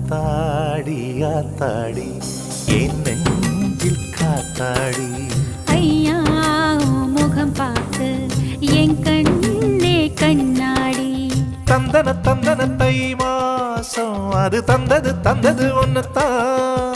ஆத்தாடி ஆத்தாடி என் நெஞ்சில் காத்தாடி ஐயா முகம் பார்த்து என் கண்ணே கண்ணாடி தந்தன தந்தன தை மாசம் அது தந்தது ஒன்னத்தான்